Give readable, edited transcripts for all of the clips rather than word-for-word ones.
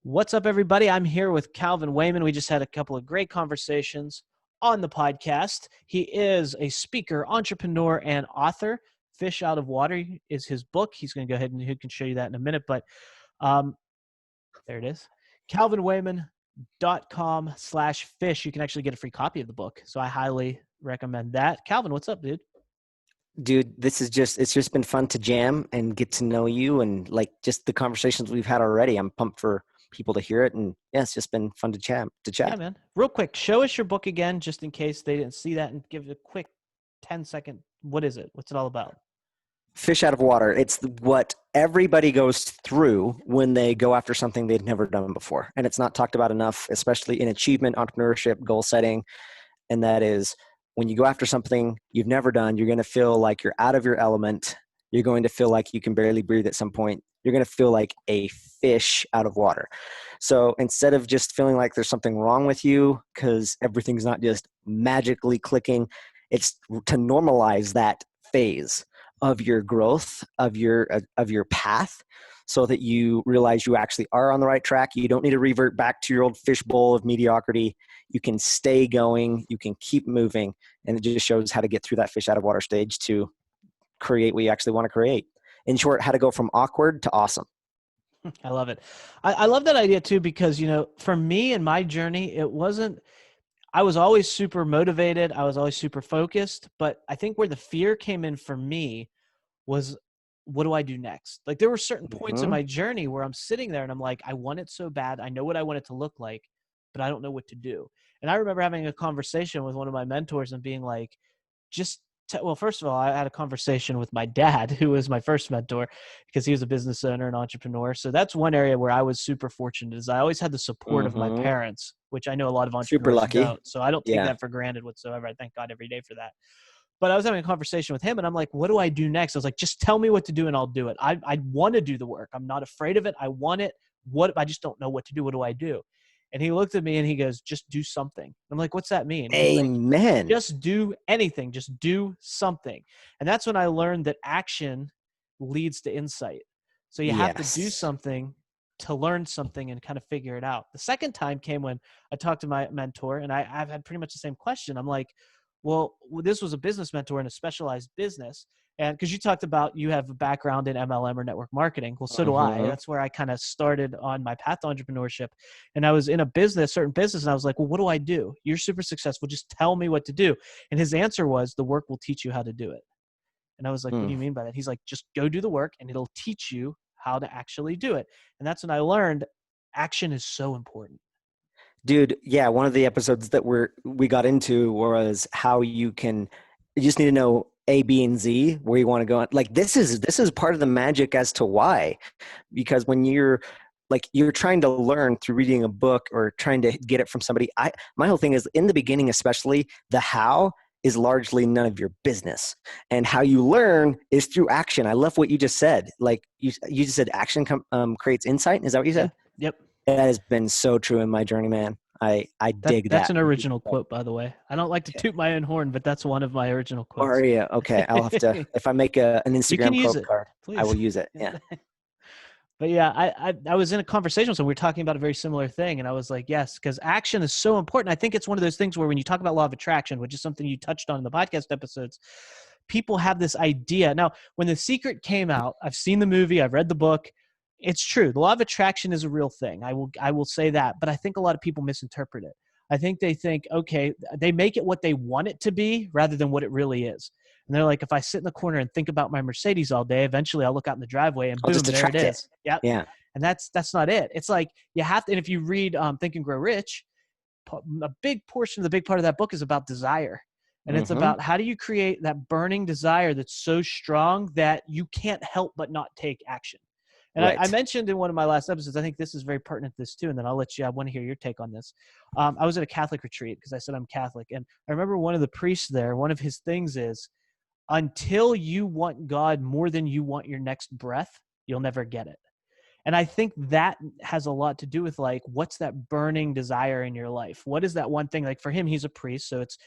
What's up, everybody? I'm here with Calvin Wayman. We just had a couple of great conversations on the podcast. He is a speaker, entrepreneur, and author. Fish Out of Water is his book. He's going to go ahead and he can show you that in a minute. But there it is. calvinwayman.com/fish. You can actually get a free copy of the book. So I highly recommend that. Calvin, what's up, dude? Dude, it's just been fun to jam and get to know you, and like just the conversations we've had already. I'm pumped for people to hear it, and yeah, it's just been fun to chat. Yeah, man. Real quick, show us your book again, just in case they didn't see that, and give it a quick 10-second. What is it? What's it all about? Fish out of water. It's what everybody goes through when they go after something they've never done before, and it's not talked about enough, especially in achievement, entrepreneurship, goal setting. And that is, when you go after something you've never done, you're going to feel like you're out of your element. You're going to feel like you can barely breathe at some point. You're going to feel like a fish out of water. So instead of just feeling like there's something wrong with you because everything's not just magically clicking, it's to normalize that phase of your growth, of your path, so that you realize you actually are on the right track. You don't need to revert back to your old fishbowl of mediocrity. You can stay going. You can keep moving. And it just shows how to get through that fish out of water stage to create what you actually want to create. In short, how to go from awkward to awesome. I love it. I love that idea too, because, for me and my journey, I was always super motivated. I was always super focused, but I think where the fear came in for me was, what do I do next? Like, there were certain points in my journey where I'm sitting there and I'm like, I want it so bad. I know what I want it to look like, but I don't know what to do. And I remember having a conversation with one of my mentors and being like, well, first of all, I had a conversation with my dad, who was my first mentor, because he was a business owner and entrepreneur. So that's one area where I was super fortunate, is I always had the support of my parents, which I know a lot of Super entrepreneurs lucky. don't. So I don't take that for granted whatsoever. I thank God every day for that. But I was having a conversation with him and I'm like, what do I do next? I was like, just tell me what to do and I'll do it. I want to do the work. I'm not afraid of it. I want it. I just don't know what to do. What do I do? And he looked at me and he goes, just do something. I'm like, what's that mean? Amen. Like, just do anything. Just do something. And that's when I learned that action leads to insight. So you have to do something to learn something and kind of figure it out. The second time came when I talked to my mentor, and I've had pretty much the same question. I'm like, well, this was a business mentor in a specialized business. And because you talked about you have a background in MLM or network marketing. Well, so do I. That's where I kind of started on my path to entrepreneurship. And I was in a certain business, and I was like, well, what do I do? You're super successful. Just tell me what to do. And his answer was, the work will teach you how to do it. And I was like, what do you mean by that? He's like, just go do the work and it'll teach you how to actually do it. And that's when I learned action is so important. Dude, yeah, one of the episodes that we got into was how you just need to know A, B, and Z, where you want to go. Like, this is part of the magic as to why, because when you're trying to learn through reading a book or trying to get it from somebody, my whole thing is, in the beginning especially, the how is largely none of your business, and how you learn is through action. I love what you just said. Like, you just said action creates insight. Is that what you said? Yeah. Yep. That has been so true in my journey, man. I dig that. That's an original quote, by the way. I don't like to toot my own horn, but that's one of my original quotes. Or yeah, okay. I'll have to, if I make an Instagram quote card, please. I will use it. Yeah. But yeah, I was in a conversation with someone. We were talking about a very similar thing, and I was like, yes, because action is so important. I think it's one of those things where, when you talk about law of attraction, which is something you touched on in the podcast episodes, people have this idea. Now, when The Secret came out, I've seen the movie, I've read the book. It's true. The law of attraction is a real thing. I will say that. But I think a lot of people misinterpret it. I think they think, okay, they make it what they want it to be rather than what it really is. And they're like, if I sit in the corner and think about my Mercedes all day, eventually I'll look out in the driveway and boom, there it is. Yep. Yeah. And that's not it. It's like, you have to, and if you read Think and Grow Rich, a big portion of the big part of that book is about desire. And it's about, how do you create that burning desire that's so strong that you can't help but not take action. And I mentioned in one of my last episodes, I think this is very pertinent to this too, and then I'll let you, I want to hear your take on this. I was at a Catholic retreat because I said I'm Catholic. And I remember one of the priests there, one of his things is, until you want God more than you want your next breath, you'll never get it. And I think that has a lot to do with, like, what's that burning desire in your life? What is that one thing? Like, for him, he's a priest. So it's,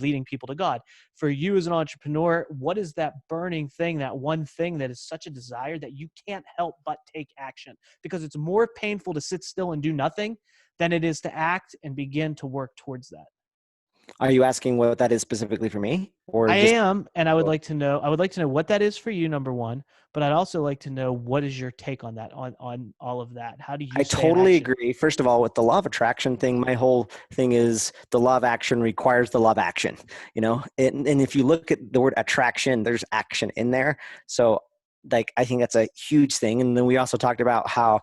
leading people to God. For you as an entrepreneur, what is that burning thing, that one thing that is such a desire that you can't help but take action? Because it's more painful to sit still and do nothing than it is to act and begin to work towards that. Are you asking what that is specifically for me, or I just? am, and I would like to know what that is for you, number one, but I'd also like to know what is your take on that, on all of that. How do you I stay in totally action? agree. First of all, with the law of attraction thing, my whole thing is the law of action requires the law of action, and if you look at the word attraction, there's action in there. So like, I think that's a huge thing. And then we also talked about how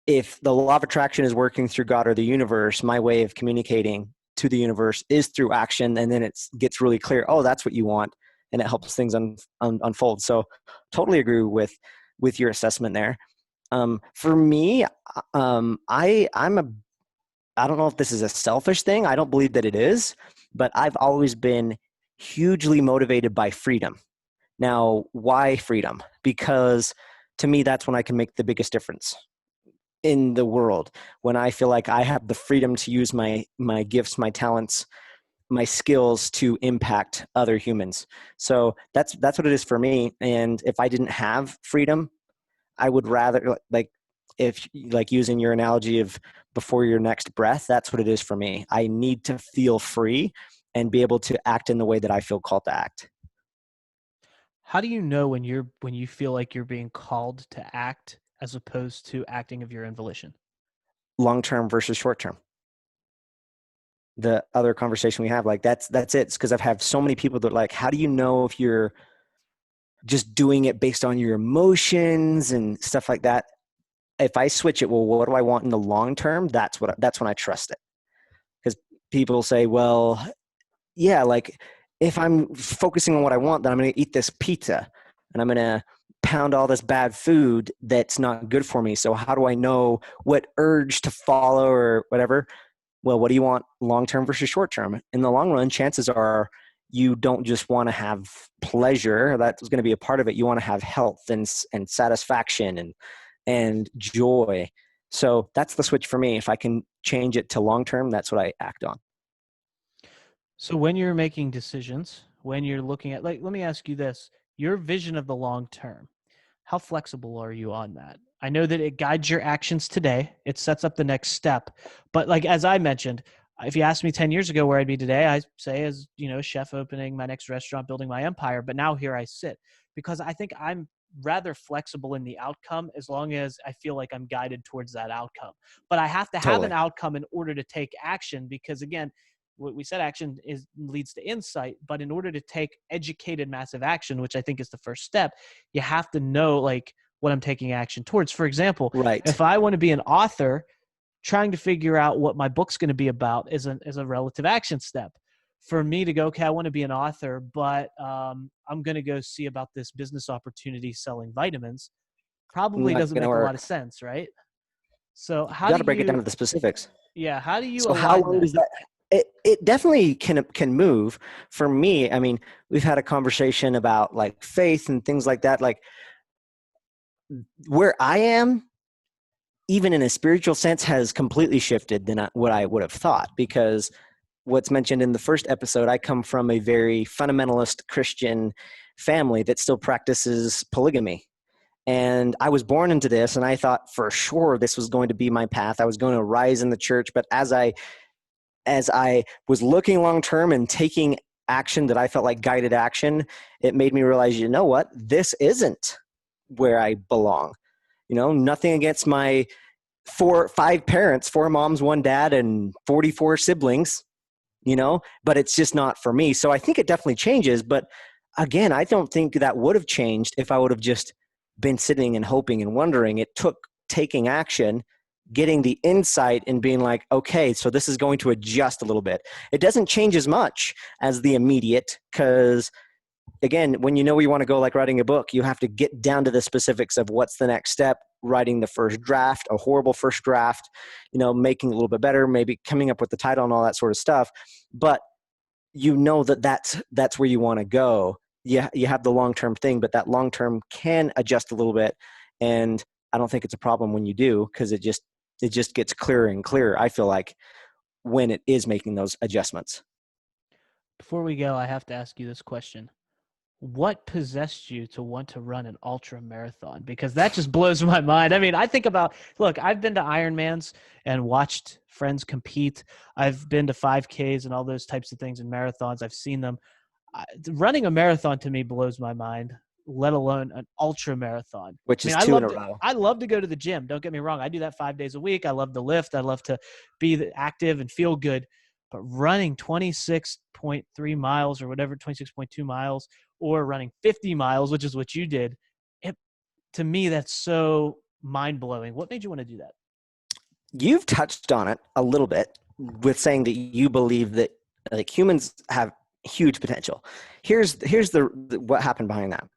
if the law of attraction is working through God or the universe, my way of communicating to the universe is through action. And then it gets really clear, oh, that's what you want. And it helps things unfold. So totally agree with your assessment there. For me, I don't know if this is a selfish thing. I don't believe that it is, but I've always been hugely motivated by freedom. Now, why freedom? Because to me, that's when I can make the biggest difference in the world. When I feel like I have the freedom to use my gifts, my talents, my skills to impact other humans. So that's what it is for me. And if I didn't have freedom, I would rather, like, if like using your analogy of before your next breath, that's what it is for me. I need to feel free and be able to act in the way that I feel called to act. How do you know when you feel like you're being called to act as opposed to acting of your own volition? Long term versus short term. The other conversation we have, like, that's it. It's because I've had so many people that are like, how do you know if you're just doing it based on your emotions and stuff like that? If I switch it, well, what do I want in the long term? That's when I trust it. Because people say, well, yeah, like, if I'm focusing on what I want, then I'm going to eat this pizza and I'm going to pound all this bad food that's not good for me. So how do I know what urge to follow or whatever? Well, what do you want long term versus short term? In the long run, chances are you don't just want to have pleasure. That's going to be a part of it. You want to have health and satisfaction and joy. So that's the switch for me. If I can change it to long term, that's what I act on. So when you're making decisions, when you're looking at, like, let me ask you this, your vision of the long term, how flexible are you on that? I know that it guides your actions today. It sets up the next step. But like, as I mentioned, if you asked me 10 years ago where I'd be today, I say as, chef opening my next restaurant, building my empire. But now here I sit because I think I'm rather flexible in the outcome as long as I feel like I'm guided towards that outcome. But I have to have an Totally. outcome in order to take action because, again, what we said, action leads to insight. But in order to take educated massive action, which I think is the first step, you have to know, like, what I'm taking action towards. For example, Right. if I want to be an author, trying to figure out what my book's going to be about is a relative action step. For me to go, okay, I want to be an author, but I'm going to go see about this business opportunity selling vitamins, probably Not doesn't going to make a lot work. of sense, right? So You got to break it down to the specifics. how do you So how align long that? does that? It definitely can move. For me, I mean, we've had a conversation about like faith and things like that. Like, where I am, even in a spiritual sense, has completely shifted than what I would have thought. Because what's mentioned in the first episode, I come from a very fundamentalist Christian family that still practices polygamy. And I was born into this, and I thought for sure this was going to be my path. I was going to rise in the church, but as I was looking long term and taking action that I felt like guided action, it made me realize, you know what? This isn't where I belong. Nothing against my five parents, four moms, one dad, and 44 siblings, but it's just not for me. So I think it definitely changes. But again, I don't think that would have changed if I would have just been sitting and hoping and wondering. It took taking action, getting the insight, and being like, okay, so this is going to adjust a little bit. It doesn't change as much as the immediate, because again, when you know where you want to go, like writing a book, you have to get down to the specifics of what's the next step, writing the first draft, a horrible first draft, making it a little bit better, maybe coming up with the title and all that sort of stuff. But that's where you want to go. You have the long-term thing, but that long-term can adjust a little bit. And I don't think it's a problem when you do, because it just gets clearer and clearer, I feel like, when it is making those adjustments. Before we go, I have to ask you this question. What possessed you to want to run an ultra marathon? Because that just blows my mind. I mean, I think about, look, I've been to Ironmans and watched friends compete. I've been to 5Ks and all those types of things and marathons. I've seen them. Running a marathon to me blows my mind, let alone an ultra marathon. Which I mean, is two in a row. I love to go to the gym. Don't get me wrong. I do that 5 days a week. I love to lift. I love to be active and feel good. But running 26.3 miles or whatever, 26.2 miles, or running 50 miles, which is what you did, to me, that's so mind-blowing. What made you want to do that? You've touched on it a little bit with saying that you believe that like humans have huge potential. Here's the what happened behind that.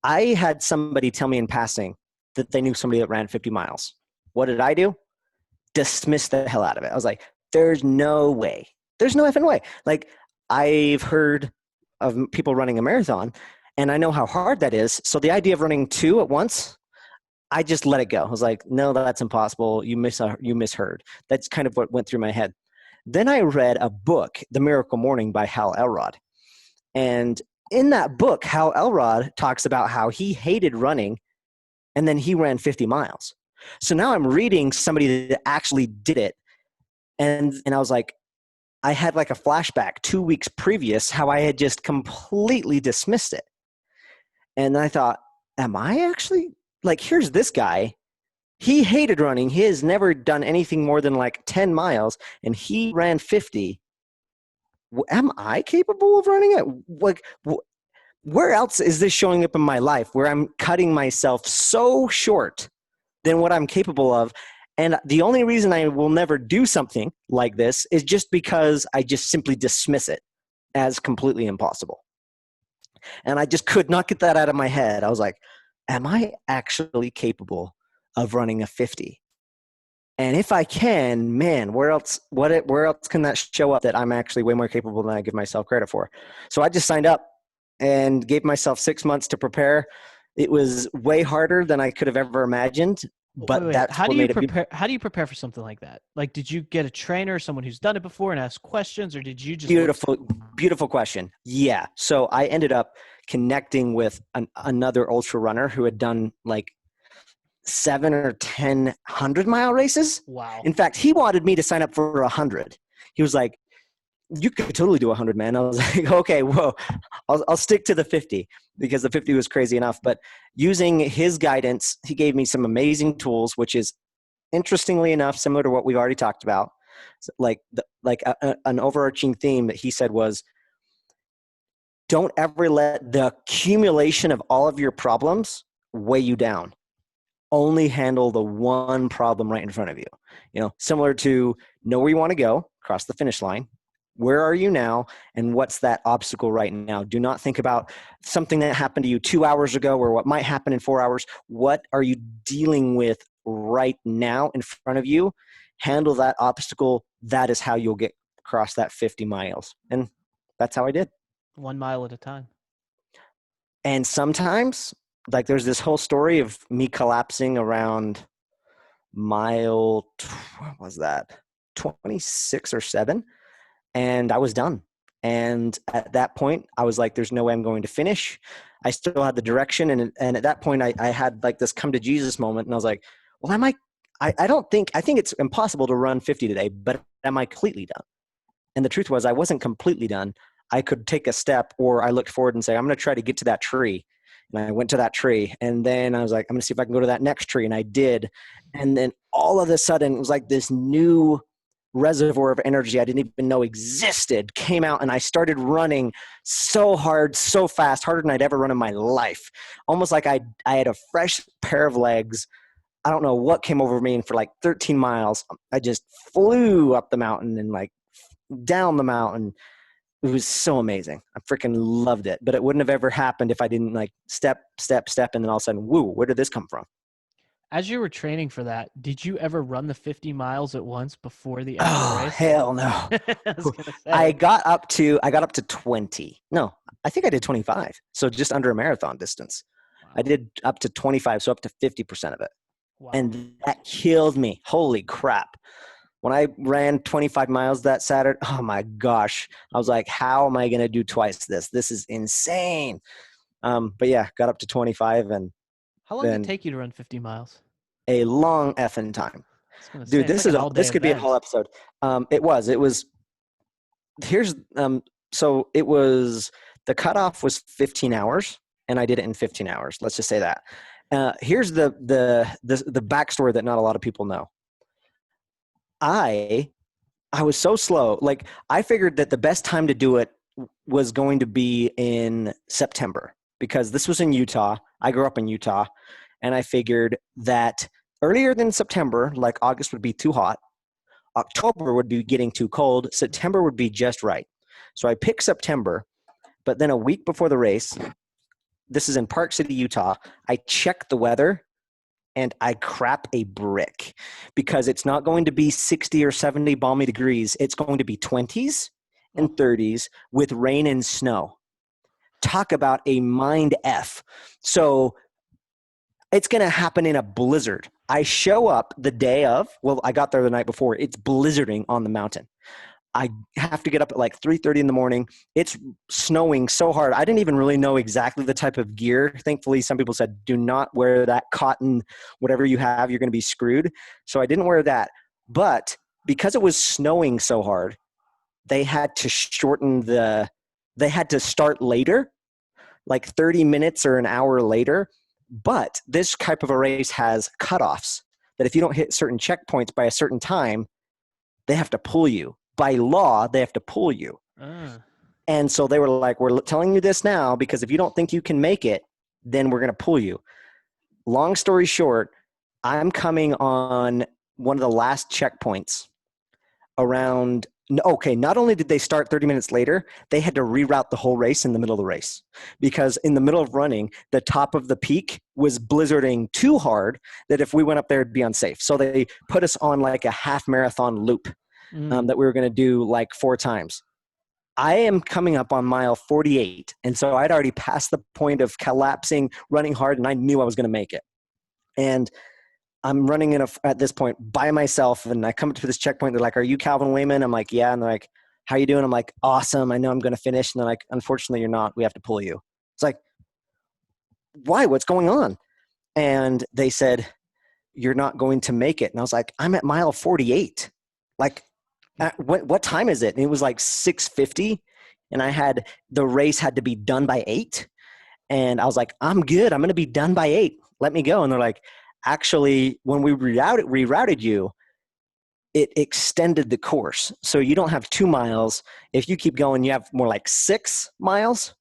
I had somebody tell me in passing that they knew somebody that ran 50 miles. What did I do? Dismiss the hell out of it. I was like, there's no way. There's no effing way. Like, I've heard of people running a marathon, and I know how hard that is. So the idea of running two at once, I just let it go. I was like, no, that's impossible. You misheard. That's kind of what went through my head. Then I read a book, The Miracle Morning by Hal Elrod. And in that book, Hal Elrod talks about how he hated running, and then he ran 50 miles. So now I'm reading somebody that actually did it. And I was like, I had like a flashback 2 weeks previous, how I had just completely dismissed it. And I thought, am I actually, like, here's this guy. He hated running. He has never done anything more than like 10 miles, and he ran 50. Am I capable of running it? Like, where else is this showing up in my life where I'm cutting myself so short than what I'm capable of? And the only reason I will never do something like this is just because I just simply dismiss it as completely impossible. And I just could not get that out of my head. I was like, am I actually capable of running a 50? And if I can, man, where else can that show up that I'm actually way more capable than I give myself credit for? So I just signed up and gave myself 6 months to prepare. It was way harder than I could have ever imagined. But wait. that's How what do you made prepare? it How do you prepare for something like that? Like, did you get a trainer, someone who's done it before, and ask questions, or did you just beautiful question. Yeah. So I ended up connecting with another ultra runner who had done like 7 or 10 100-mile races. Wow. In fact, he wanted me to sign up for 100. He was like, you could totally do 100, man. I was like, okay, whoa, I'll stick to the 50 because the 50 was crazy enough. But using his guidance, he gave me some amazing tools, which is interestingly enough similar to what we've already talked about. Like an overarching theme that he said was, don't ever let the accumulation of all of your problems weigh you down. Only handle the one problem right in front of you. You know, similar to know where you want to go, cross the finish line. Where are you now, and what's that obstacle right now? Do not think about something that happened to you 2 hours ago or what might happen in 4 hours. What are you dealing with right now in front of you? Handle that obstacle. That is how you'll get across that 50 miles. And that's how I did. 1 mile at a time. And sometimes, like, there's this whole story of me collapsing around mile, what was that? 26 or 7. And I was done. And at that point, I was like, there's no way I'm going to finish. I still had the direction. And at that point, I had like this come to Jesus moment. And I was like, well, I think it's impossible to run 50 today, but am I completely done? And the truth was I wasn't completely done. I could take a step, or I looked forward and say, I'm going to try to get to that tree. And I went to that tree. And then I was like, I'm going to see if I can go to that next tree. And I did. And then all of a sudden, it was like this new reservoir of energy I didn't even know existed came out, and I started running so hard, so fast, harder than I'd ever run in my life. Almost like I had a fresh pair of legs. I don't know what came over me, and for like 13 miles, I just flew up the mountain and like down the mountain. It was so amazing. I freaking loved it. But it wouldn't have ever happened if I didn't like step, and then all of a sudden, woo, where did this come from? As you were training for that, did you ever run the 50 miles at once before the end of the race? Hell no. I was gonna say. I got up to 20. No, I think I did 25. So just under a marathon distance. Wow. I did up to 25, so up to 50% of it. Wow. And that killed me. Holy crap. When I ran 25 miles that Saturday, oh my gosh, I was like, how am I going to do twice this? This is insane. But yeah, got up to 25 and How long did it then take you to run 50 miles? a long effing time. I was gonna say, Dude, it's like an all-day this could be a whole event. episode. It was, here's, so it was, the cutoff was 15 hours and I did it in 15 hours. Let's just say that. Here's the backstory that not a lot of people know. I was so slow. Like, I figured that the best time to do it was going to be in September because this was in Utah. I grew up in Utah, and I figured that earlier than September, like August would be too hot, October would be getting too cold, September would be just right. So I picked September, but then a week before the race, this is in Park City, Utah, I checked the weather and I crap a brick because it's not going to be 60 or 70 balmy degrees. It's going to be 20s and 30s with rain and snow. Talk about a mind F. So it's going to happen in a blizzard. I show up the day of, well, I got there the night before. It's blizzarding on the mountain. I have to get up at like 3:30 in the morning. It's snowing so hard. I didn't even really know exactly the type of gear. Thankfully, some people said, do not wear that cotton, whatever you have, you're going to be screwed. So I didn't wear that. But because it was snowing so hard, they had to they had to start later, like 30 minutes or an hour later. But this type of a race has cutoffs that if you don't hit certain checkpoints by a certain time, they have to pull you. By law, they have to pull you. And so they were like, we're telling you this now because if you don't think you can make it, then we're going to pull you. Long story short, I'm coming on one of the last checkpoints around. Okay, not only did they start 30 minutes later, they had to reroute the whole race in the middle of the race because in the middle of running, the top of the peak was blizzarding too hard that if we went up there, it'd be unsafe. So they put us on like a half marathon loop. That we were going to do like 4 times. I am coming up on mile 48. And so I'd already passed the point of collapsing, running hard, and I knew I was going to make it. And I'm running at this point by myself. And I come to this checkpoint. They're like, are you Calvin Wayman? I'm like, yeah. And they're like, how you doing? I'm like, awesome. I know I'm going to finish. And they're like, unfortunately, you're not. We have to pull you. It's like, why? What's going on? And they said, you're not going to make it. And I was like, I'm at mile 48. Like, what time is it? And it was like 6:50, and the race had to be done by 8. And I was like, I'm good. I'm going to be done by 8. Let me go. And they're like, actually, when we rerouted you, it extended the course. So you don't have 2 miles. If you keep going, you have more like 6 miles.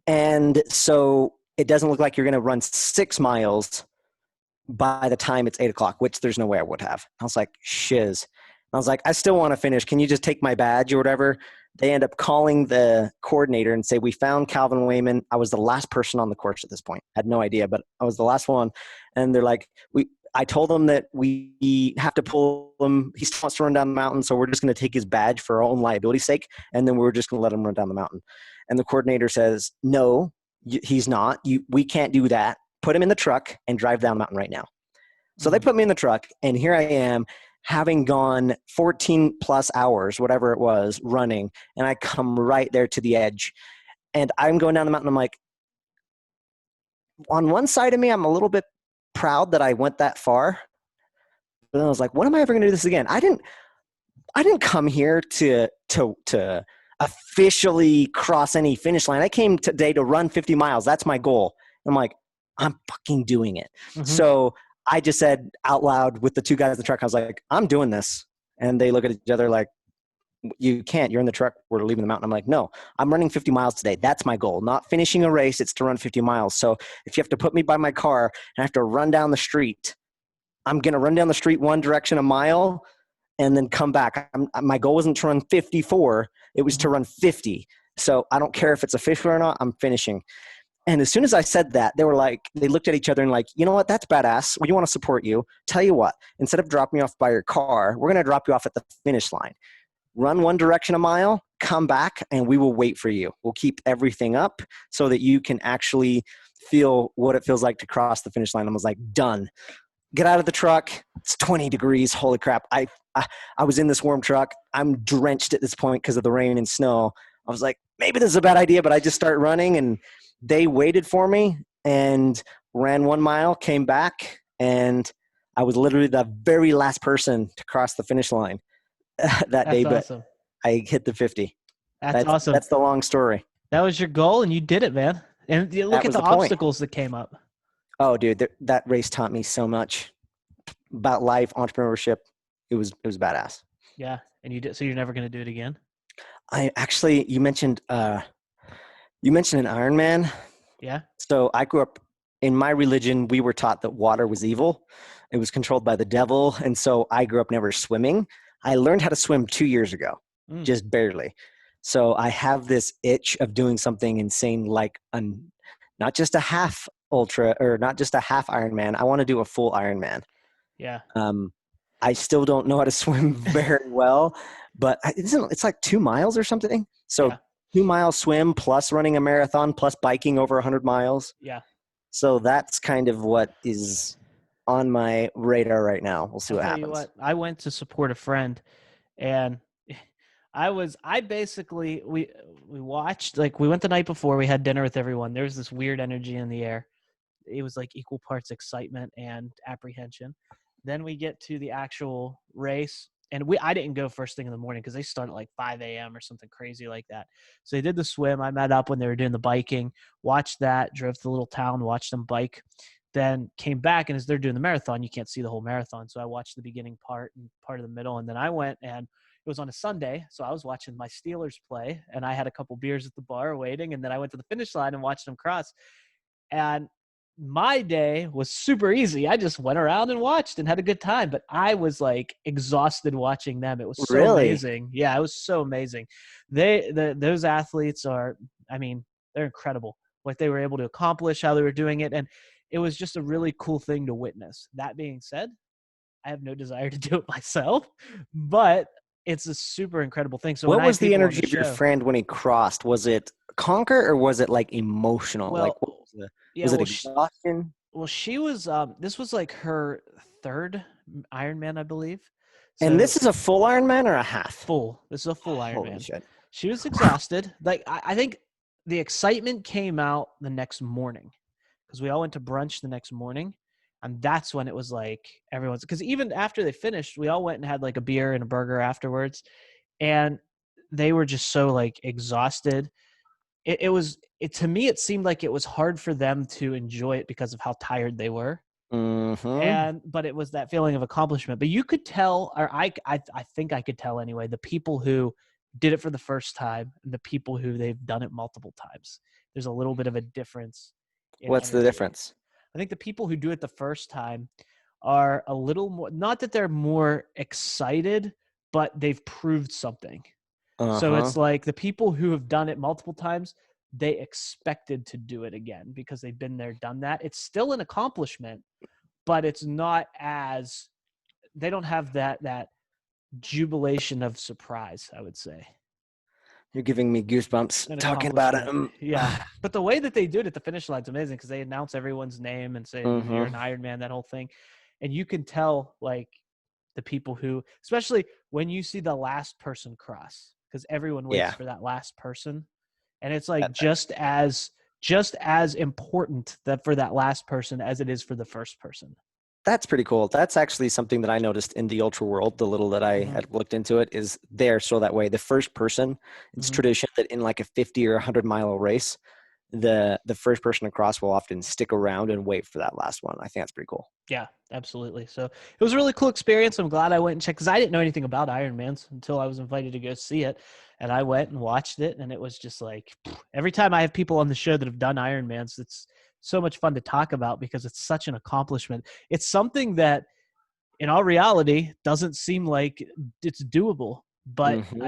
And so it doesn't look like you're going to run 6 miles by the time it's 8 o'clock, which there's no way I would have. I was like, shiz. I was like, I still want to finish. Can you just take my badge or whatever? They end up calling the coordinator and say, we found Calvin Wayman. I was the last person on the course at this point. I had no idea, but I was the last one. And they're like, I told them that we have to pull him. He still wants to run down the mountain, so we're just going to take his badge for our own liability's sake, and then we're just going to let him run down the mountain. And the coordinator says, no, he's not. We can't do that. Put him in the truck and drive down the mountain right now. So they put me in the truck, and here I am, having gone 14 plus hours, whatever it was, running, and I come right there to the edge. And I'm going down the mountain. I'm like, on one side of me, I'm a little bit proud that I went that far. But then I was like, when am I ever going to do this again? I didn't come here to officially cross any finish line. I came today to run 50 miles. That's my goal. I'm like, I'm fucking doing it. So I just said out loud with the 2 guys in the truck, I was like, I'm doing this. And they look at each other like, you can't. You're in the truck. We're leaving the mountain. I'm like, no, I'm running 50 miles today. That's my goal. Not finishing a race. It's to run 50 miles. So if you have to put me by my car and I have to run down the street, I'm going to run down the street one direction a mile and then come back. My goal wasn't to run 54. It was to run 50. So I don't care if it's official or not. I'm finishing. And as soon as I said that, they looked at each other and like, you know what? That's badass. We want to support you. Tell you what, instead of dropping you off by your car, we're going to drop you off at the finish line. Run one direction a mile, come back, and we will wait for you. We'll keep everything up so that you can actually feel what it feels like to cross the finish line. I was like, done. get out of the truck. It's 20 degrees. Holy crap. I was in this warm truck. I'm drenched at this point because of the rain and snow. I was like, maybe this is a bad idea, but I just start running, and they waited for me and ran 1 mile, came back, and I was literally the very last person to cross the finish line that day, That's but awesome. I hit the 50. That's awesome. That's the long story. That was your goal, and you did it, man. And you look That at was the the point. obstacles that came up. Oh, dude, that race taught me so much about life, entrepreneurship. It was badass. Yeah, and you did. So you're never going to do it again? I actually, you mentioned an Ironman. Yeah. So I grew up in my religion. We were taught that water was evil. It was controlled by the devil, and so I grew up never swimming. I learned how to swim 2 years ago, just barely. So I have this itch of doing something insane, like not just a half ultra or not just a half Ironman. I want to do a full Ironman. Yeah. I still don't know how to swim very well, but it's like 2 miles or something. So Yeah. 2 miles swim plus running a marathon plus biking over 100 miles. Yeah. So that's kind of what is on my radar right now. We'll see I'll what tell you happens. what. I went to support a friend, and I basically we watched, like, we went the night before. We had dinner with everyone. There was this weird energy in the air. It was like equal parts excitement and apprehension. Then we get to the actual race, and I didn't go first thing in the morning because they start at like 5 a.m. or something crazy like that. So they did the swim. I met up when they were doing the biking, watched that, drove to the little town, watched them bike, then came back. And as they're doing the marathon, you can't see the whole marathon. So I watched the beginning part and part of the middle. And then I went, and it was on a Sunday. So I was watching my Steelers play, and I had a couple beers at the bar waiting. And then I went to the finish line and watched them cross. And my day was super easy. I just went around and watched and had a good time, but I was like exhausted watching them. It was so Really? amazing. Yeah, it was so amazing. Those athletes are, I mean, they're incredible. What they were able to accomplish, how they were doing it, and it was just a really cool thing to witness. That being said, I have no desire to do it myself, but it's a super incredible thing. So when What I have was the people on the energy of your show, friend when he crossed? Was it conquer or was it like emotional? Like well, yeah, was it well, exhaustion? she was, this was like her third Ironman, I believe. And So this is a full Ironman or a half? full. This is a full Holy Ironman. shit. She was exhausted. Like, I think the excitement came out the next morning because we all went to brunch the next morning. And that's when it was like everyone's, because even after they finished, we all went and had like a beer and a burger afterwards. And they were just so like exhausted. To me, it seemed like it was hard for them to enjoy it because of how tired they were. Mm-hmm. But it was that feeling of accomplishment. But you could tell, or I think I could tell anyway, the people who did it for the first time and the people who they've done it multiple times. There's a little bit of a difference in What's the energy. difference? I think the people who do it the first time are a little more, not that they're more excited, but they've proved something. So Uh-huh. it's like the people who have done it multiple times, they expected to do it again because they've been there, done that. It's still an accomplishment, but it's not as, they don't have that jubilation of surprise, I would say. You're giving me goosebumps An talking about it. accomplishment. Yeah. But the way that they do it at the finish line is amazing because they announce everyone's name and say, you're an Mm-hmm. Ironman, that whole thing. And you can tell, like, the people who, especially when you see the last person cross, because everyone waits Yeah. for that last person. And it's like That- just as important that for that last person as it is for the first person. That's pretty cool. That's actually something that I noticed in the ultra world. The little that I Mm-hmm. had looked into it is there so that way the first person. It's Mm-hmm. tradition that in like a 50 or 100 mile race, the first person across will often stick around and wait for that last one. I think that's pretty cool. Yeah, absolutely. So it was a really cool experience. I'm glad I went and checked because I didn't know anything about Ironmans until I was invited to go see it. And I went and watched it. And it was just like, every time I have people on the show that have done Ironmans, it's so much fun to talk about because it's such an accomplishment. It's something that in all reality doesn't seem like it's doable, but Mm-hmm.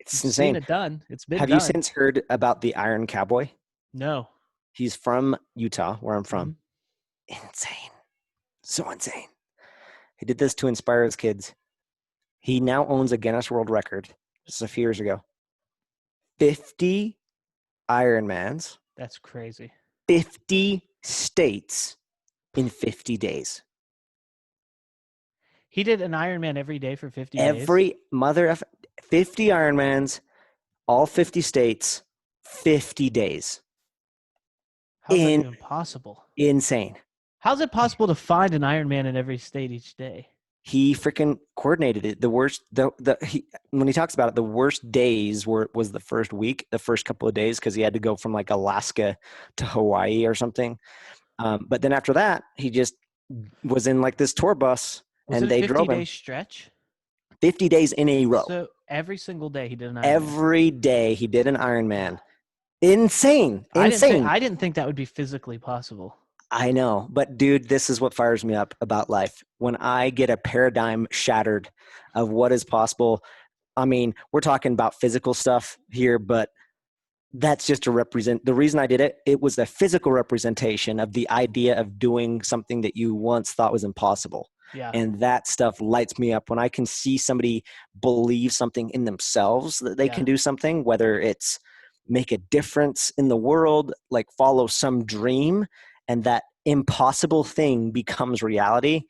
It's seen insane. it done. It's been Have you done. since heard about the Iron Cowboy? No. He's from Utah, where I'm Mm-hmm. from. Insane. So insane. He did this to inspire his kids. He now owns a Guinness World Record just a few years ago. 50 Ironmans, That's crazy. 50 states in 50 days. He did an Ironman every day for 50 days. Every 50 Ironmans, all 50 states, 50 days. How's that even possible? Insane. How's it possible to find an Ironman in every state each day? He freaking coordinated it. When he talks about it, the worst days was the first week, the first couple of days, because he had to go from like Alaska to Hawaii or something. But then after that, he just was in like this tour bus, and they drove him. 50-day stretch? 50 days in a row. So every single day he did an Ironman. Every day he did an Ironman. Insane. I didn't think that would be physically possible. I know, but dude, this is what fires me up about life. When I get a paradigm shattered of what is possible. I mean, we're talking about physical stuff here, but that's just to represent. The reason I did it, it was a physical representation of the idea of doing something that you once thought was impossible. Yeah. And that stuff lights me up when I can see somebody believe something in themselves, that they can do something, whether it's make a difference in the world, like follow some dream, and that impossible thing becomes reality.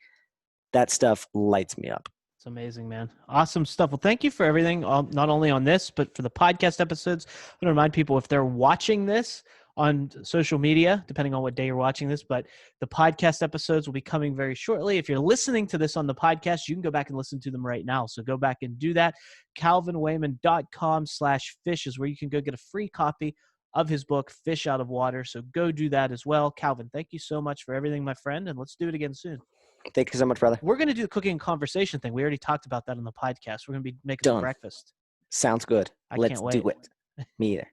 That stuff lights me up. It's amazing, man. Awesome stuff. Well, thank you for everything, not only on this, but for the podcast episodes. I want to remind people, if they're watching this on social media, depending on what day you're watching this, but the podcast episodes will be coming very shortly. If you're listening to this on the podcast, you can go back and listen to them right now. So go back and do that. calvinwayman.com/fish is where you can go get a free copy of his book, Fish Out of Water. So go do that as well. Calvin, thank you so much for everything, my friend, and let's do it again soon. Thank you so much, brother. We're going to do the cooking and conversation thing. We already talked about that on the podcast. We're going to be making some breakfast. Sounds good. Let's do it. Me either.